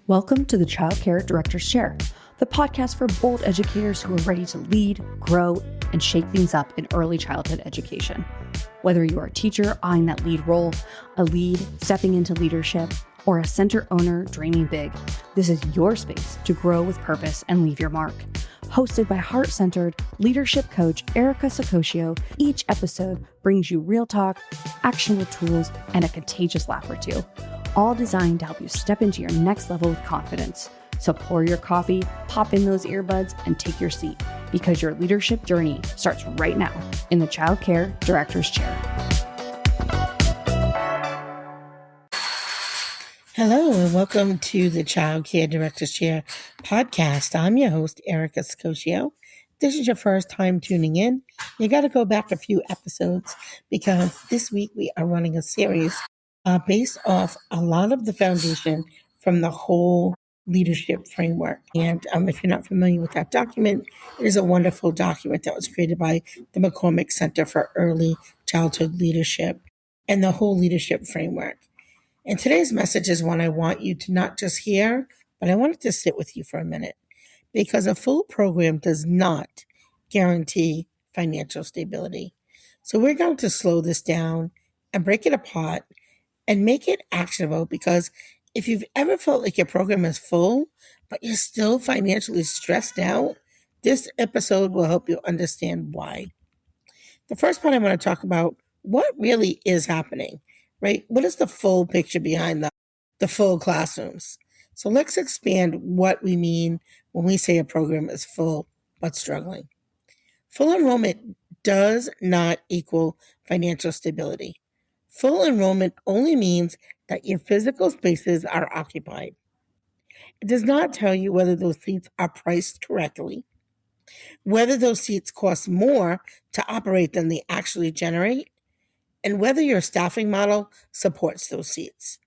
Welcome to the Child Care Director's Chair, the podcast for bold educators who are ready to lead, grow, and shake things up in early childhood education. Whether you are a teacher eyeing that lead role, a lead stepping into leadership, or a center owner dreaming big, this is your space to grow with purpose and leave your mark. Hosted by heart-centered leadership coach Erica Saccoccio, each episode brings you real talk, actionable tools, and a contagious laugh or two, all designed to help you step into your next level with confidence. So pour your coffee, pop in those earbuds, and take your seat, because your leadership journey starts right now in the Child Care Director's Chair. Hello, and welcome to the Child Care Director's Chair podcast. I'm your host, Erica Saccoccio. If this is your first time tuning in, you got to go back a few episodes, because this week we are running a series based off a lot of the foundation from the whole leadership framework. And if you're not familiar with that document, it is a wonderful document that was created by the McCormick Center for Early Childhood Leadership and the whole leadership framework. And today's message is one I want you to not just hear, but I want it to sit with you for a minute, because a full program does not guarantee financial stability. So we're going to slow this down and break it apart and make it actionable, because if you've ever felt like your program is full, but you're still financially stressed out, this episode will help you understand why. The first part I want to talk about what really is happening, right? What is the full picture behind the full classrooms? So let's expand what we mean when we say a program is full but struggling. Full enrollment does not equal financial stability. Full enrollment only means that your physical spaces are occupied. It does not tell you whether those seats are priced correctly, whether those seats cost more to operate than they actually generate, and whether your staffing model supports those seats,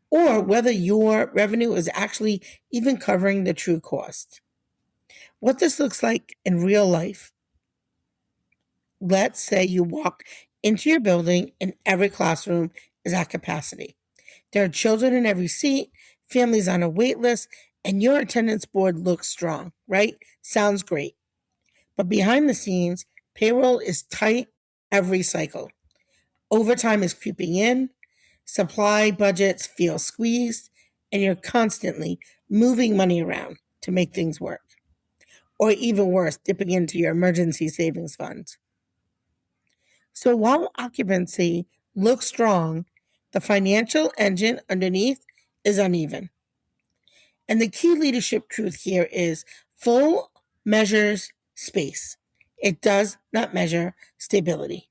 or whether your revenue is actually even covering the true cost. What this looks like in real life. Let's say you walk into your building and every classroom is at capacity. There are children in every seat, families on a wait list, and your attendance board looks strong, right? Sounds great. But behind the scenes, payroll is tight every cycle. Overtime is creeping in, supply budgets feel squeezed, and you're constantly moving money around to make things work. Or even worse, dipping into your emergency savings funds. So while occupancy looks strong, the financial engine underneath is uneven. And the key leadership truth here is full measures space. It does not measure stability.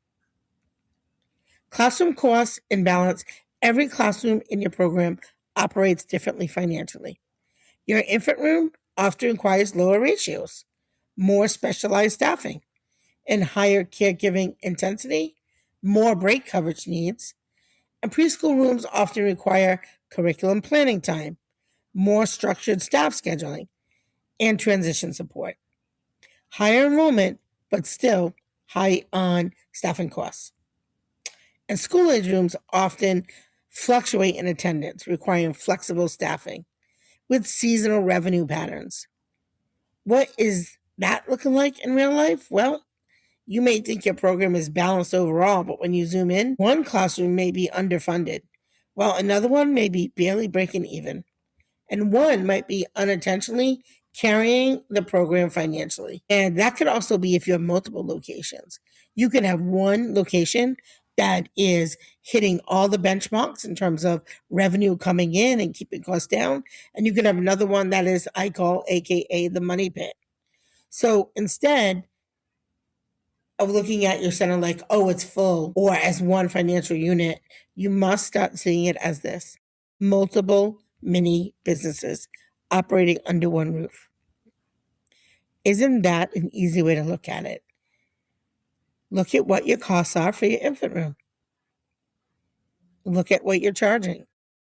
Classroom costs imbalance. Every classroom in your program operates differently financially. Your infant room often requires lower ratios, more specialized staffing, and higher caregiving intensity, more break coverage needs, and preschool rooms often require curriculum planning time, more structured staff scheduling, and transition support. Higher enrollment, but still high on staffing costs. And school-age rooms often fluctuate in attendance, requiring flexible staffing with seasonal revenue patterns. What is that looking like in real life? Well, you may think your program is balanced overall, but when you zoom in, one classroom may be underfunded, while another one may be barely breaking even, and one might be unintentionally carrying the program financially. And that could also be if you have multiple locations. You can have one location that is hitting all the benchmarks in terms of revenue coming in and keeping costs down, and you can have another one that is, I call, AKA the money pit. So instead of looking at your center like, oh, it's full, or as one financial unit, you must start seeing it as this: multiple mini businesses operating under one roof. Isn't that an easy way to look at it? Look at what your costs are for your infant room. Look at what you're charging.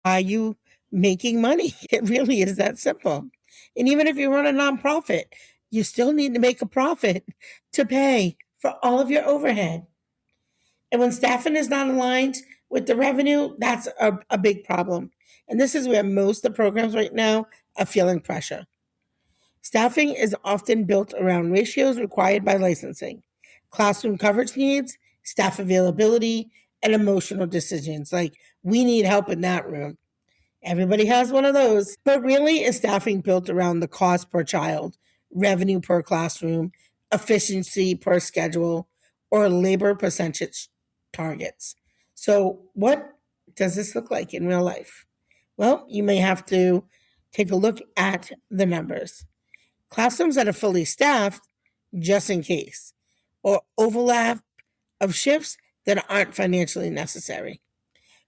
Are you making money? It really is that simple. And even if you run a nonprofit, you still need to make a profit to pay for all of your overhead. And when staffing is not aligned, With the revenue, that's a big problem. And this is where most of the programs right now are feeling pressure. Staffing is often built around ratios required by licensing, classroom coverage needs, staff availability, and emotional decisions like we need help in that room. Everybody has one of those. But really, is staffing built around the cost per child, revenue per classroom, efficiency per schedule, or labor percentage targets? So, what does this look like in real life? Well, you may have to take a look at the numbers. Classrooms that are fully staffed, just in case, or overlap of shifts that aren't financially necessary,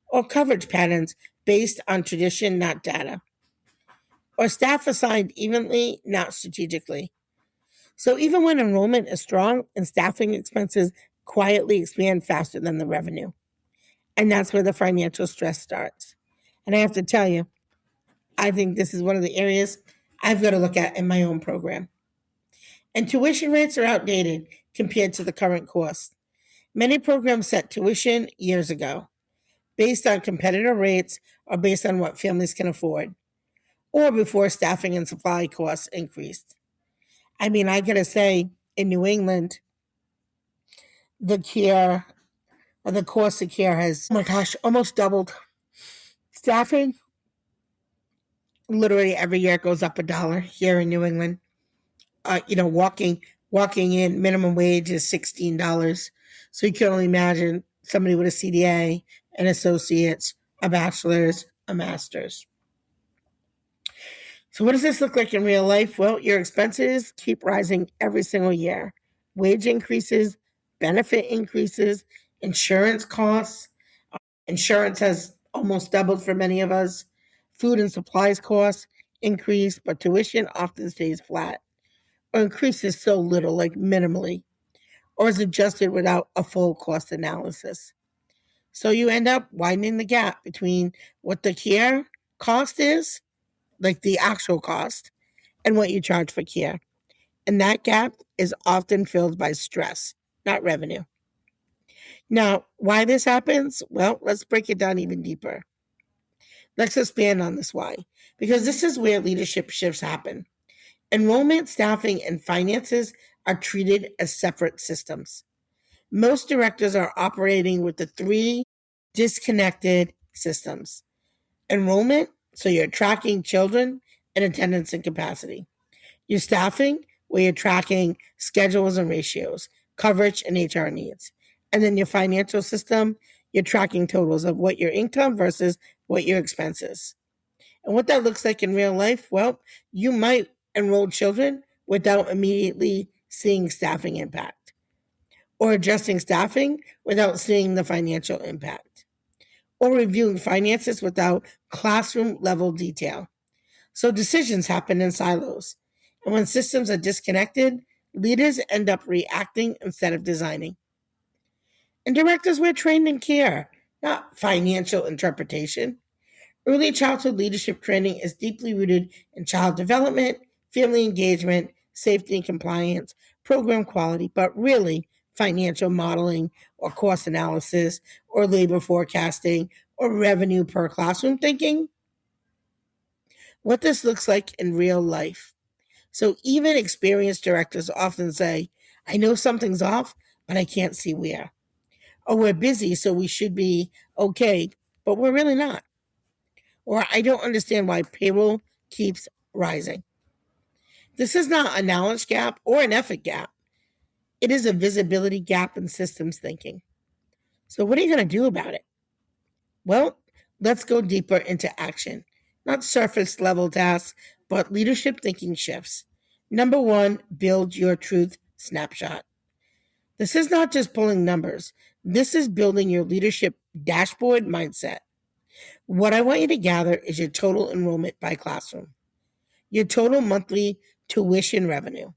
or coverage patterns based on tradition, not data, or staff assigned evenly, not strategically. So even when enrollment is strong and staffing expenses quietly expand faster than the revenue. And that's where the financial stress starts. And I have to tell you, I think this is one of the areas I've got to look at in my own program. And tuition rates are outdated compared to the current cost. Many programs set tuition years ago based on competitor rates or based on what families can afford, or before staffing and supply costs increased. I mean, I gotta say, in New England, the care or the cost of care has, oh my gosh, almost doubled. Staffing, literally every year it goes up $1 here in New England. Walking in minimum wage is $16. So you can only imagine somebody with a CDA, an associate's, a bachelor's, a master's. So what does this look like in real life? Well, your expenses keep rising every single year. Wage increases, benefit increases, insurance costs. Insurance has almost doubled for many of us. Food and supplies costs increase, but tuition often stays flat or increases so little, like minimally, or is adjusted without a full cost analysis. So you end up widening the gap between what the care cost is, like the actual cost, and what you charge for care. And that gap is often filled by stress, not revenue. Now, why this happens? Well, let's break it down even deeper. Let's expand on this why, because this is where leadership shifts happen. Enrollment, staffing, and finances are treated as separate systems. Most directors are operating with the three disconnected systems. Enrollment, so you're tracking children and attendance and capacity. Your staffing, where you're tracking schedules and ratios, coverage and HR needs. And then your financial system, you're tracking totals of what your income versus what your expenses. And what that looks like in real life, well, you might enroll children without immediately seeing staffing impact, or adjusting staffing without seeing the financial impact, or reviewing finances without classroom level detail. So decisions happen in silos. And when systems are disconnected, leaders end up reacting instead of designing. And directors were trained in care, not financial interpretation. Early childhood leadership training is deeply rooted in child development, family engagement, safety and compliance, program quality, but really financial modeling or cost analysis or labor forecasting or revenue per classroom thinking. What this looks like in real life. So even experienced directors often say, I know something's off, but I can't see where. Or we're busy, so we should be okay, but we're really not. Or I don't understand why payroll keeps rising. This is not a knowledge gap or an effort gap. It is a visibility gap in systems thinking. So what are you going to do about it? Well, let's go deeper into action. Not surface level tasks, but leadership thinking shifts. Number one, build your truth snapshot. This is not just pulling numbers. This is building your leadership dashboard mindset. What I want you to gather is your total enrollment by classroom, your total monthly tuition revenue,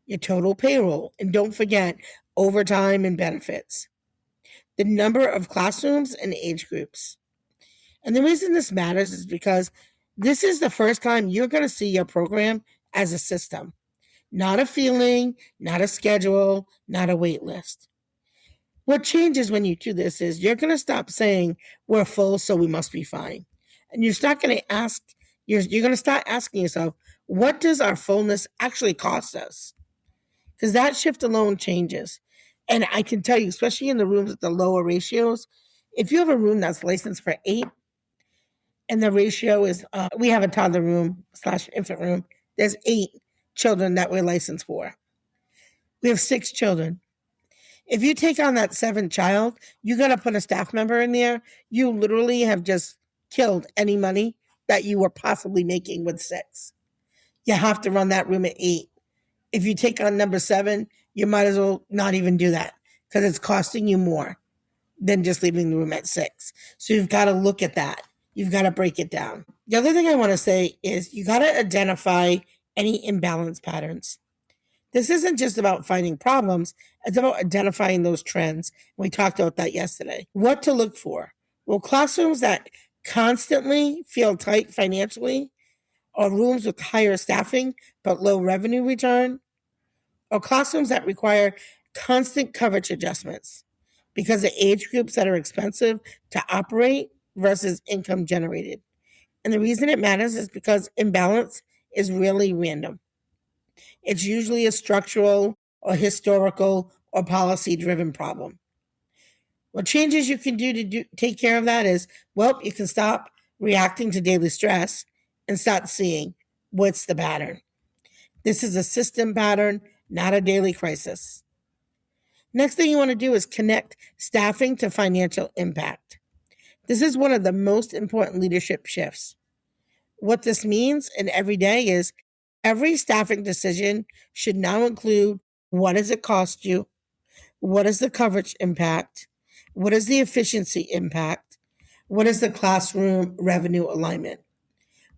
your total payroll, and don't forget overtime and benefits, the number of classrooms and age groups. And the reason this matters is because this is the first time you're going to see your program as a system, not a feeling, not a schedule, not a wait list. What changes when you do this is you're going to stop saying we're full, so we must be fine. And you're not going to ask, you're going to start asking yourself, what does our fullness actually cost us? Because that shift alone changes. And I can tell you, especially in the rooms with the lower ratios, if you have a room that's licensed for 8 and the ratio is, we have a toddler room / infant room, there's 8 children that we're licensed for. We have 6 children. If you take on that 7th child, you got to put a staff member in there. You literally have just killed any money that you were possibly making with 6. You have to run that room at 8. If you take on number 7, you might as well not even do that because it's costing you more than just leaving the room at 6. So you've got to look at that. You've got to break it down. The other thing I want to say is you got to identify any imbalance patterns. This isn't just about finding problems, it's about identifying those trends. We talked about that yesterday. What to look for? Well, classrooms that constantly feel tight financially, or rooms with higher staffing but low revenue return, or classrooms that require constant coverage adjustments because of age groups that are expensive to operate versus income generated. And the reason it matters is because imbalance is really random. It's usually a structural or historical or policy driven problem. What changes you can do to take care of that is, well, you can stop reacting to daily stress and start seeing what's the pattern. This is a system pattern, not a daily crisis. Next thing you want to do is connect staffing to financial impact. This is one of the most important leadership shifts. What this means in every day is every staffing decision should now include what does it cost you? What is the coverage impact? What is the efficiency impact? What is the classroom revenue alignment?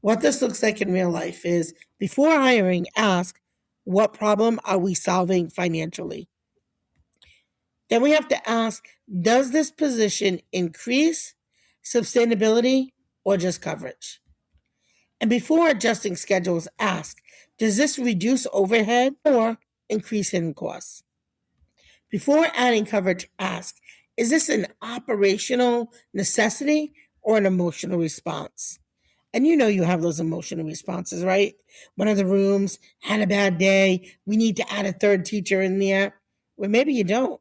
What this looks like in real life is before hiring, ask, what problem are we solving financially? Then we have to ask, does this position increase sustainability or just coverage? And before adjusting schedules, ask, does this reduce overhead or increase hidden costs? Before adding coverage, ask, is this an operational necessity or an emotional response? And you know you have those emotional responses, right? One of the rooms had a bad day. We need to add a 3rd teacher in there. Well, maybe you don't.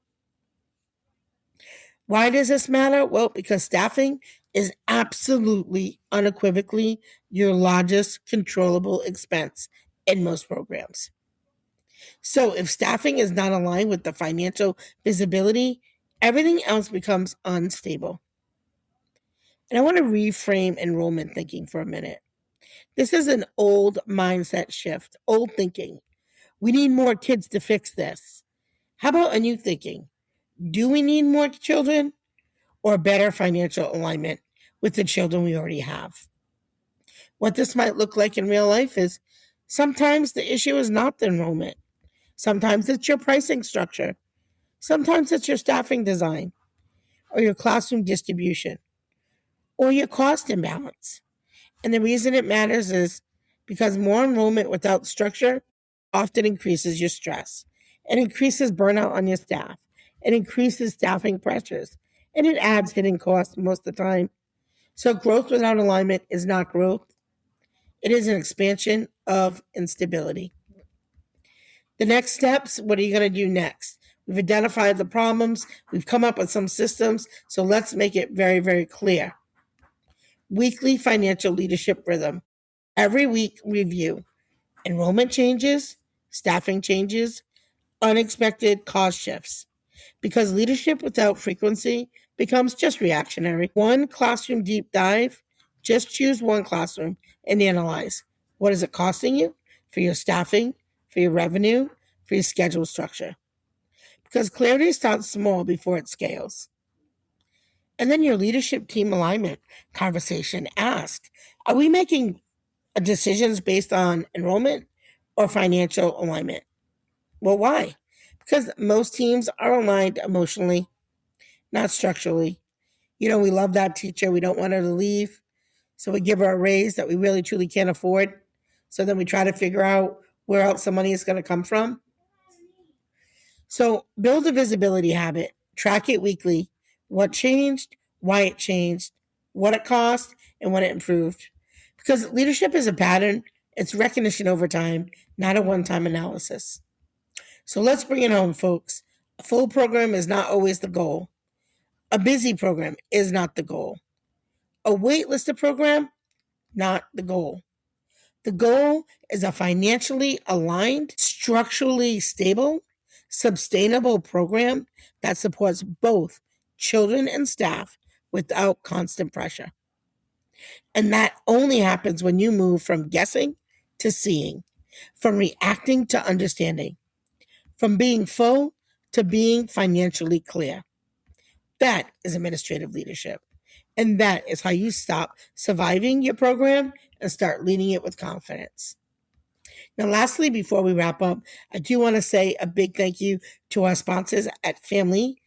Why does this matter? Well, because staffing is absolutely, unequivocally your largest controllable expense in most programs. So if staffing is not aligned with the financial visibility, everything else becomes unstable. And I want to reframe enrollment thinking for a minute. This is an old mindset shift, old thinking. We need more kids to fix this. How about a new thinking? Do we need more children or better financial alignment with the children we already have? What this might look like in real life is sometimes the issue is not the enrollment. Sometimes it's your pricing structure. Sometimes it's your staffing design or your classroom distribution or your cost imbalance. And the reason it matters is because more enrollment without structure often increases your stress. It increases burnout on your staff. It increases staffing pressures. And it adds hidden costs most of the time. So growth without alignment is not growth. It is an expansion of instability. The next steps, what are you going to do next? We've identified the problems. We've come up with some systems. So let's make it very, very clear. Weekly financial leadership rhythm. Every week review. Enrollment changes, staffing changes, unexpected cost shifts. Because leadership without frequency becomes just reactionary. One classroom deep dive, just choose one classroom and analyze. What is it costing you for your staffing, for your revenue, for your schedule structure? Because clarity starts small before it scales. And then your leadership team alignment conversation. Ask, are we making decisions based on enrollment or financial alignment? Well, why? Because most teams are aligned emotionally, not structurally. We love that teacher. We don't want her to leave. So we give her a raise that we really truly can't afford. So then we try to figure out where else the money is going to come from. So build a visibility habit. Track it weekly. What changed, why it changed, what it cost, and what it improved. Because leadership is a pattern. It's recognition over time, not a one-time analysis. So let's bring it home, folks. A full program is not always the goal. A busy program is not the goal. A waitlisted program, not the goal. The goal is a financially aligned, structurally stable, sustainable program that supports both children and staff without constant pressure. And that only happens when you move from guessing to seeing, from reacting to understanding, from being full to being financially clear. That is administrative leadership. And that is how you stop surviving your program and start leading it with confidence. Now, lastly, before we wrap up, I do want to say a big thank you to our sponsors at Family.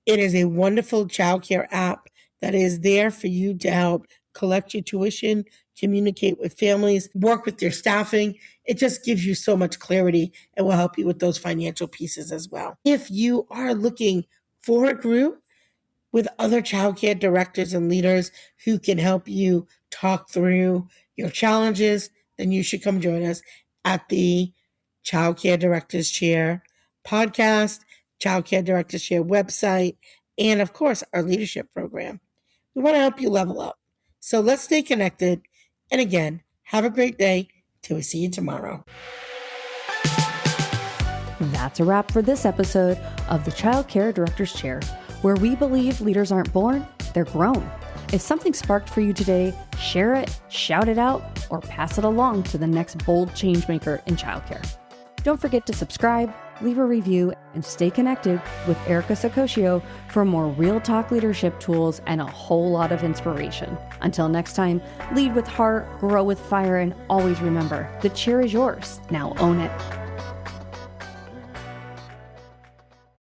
It is a wonderful childcare app that is there for you to help collect your tuition, communicate with families, work with your staffing. It just gives you so much clarity and will help you with those financial pieces as well. If you are looking for a group with other childcare directors and leaders who can help you talk through your challenges, then you should come join us at the Childcare Directors Chair podcast, Childcare Directors Chair website, and of course, our leadership program. We want to help you level up. So let's stay connected. And again, have a great day till we see you tomorrow. That's a wrap for this episode of the Child Care Director's Chair, where we believe leaders aren't born, they're grown. If something sparked for you today, share it, shout it out, or pass it along to the next bold changemaker in childcare. Don't forget to subscribe, leave a review, and stay connected with Erica Saccoccio for more real talk leadership tools and a whole lot of inspiration. Until next time, lead with heart, grow with fire, and always remember, the chair is yours. Now own it.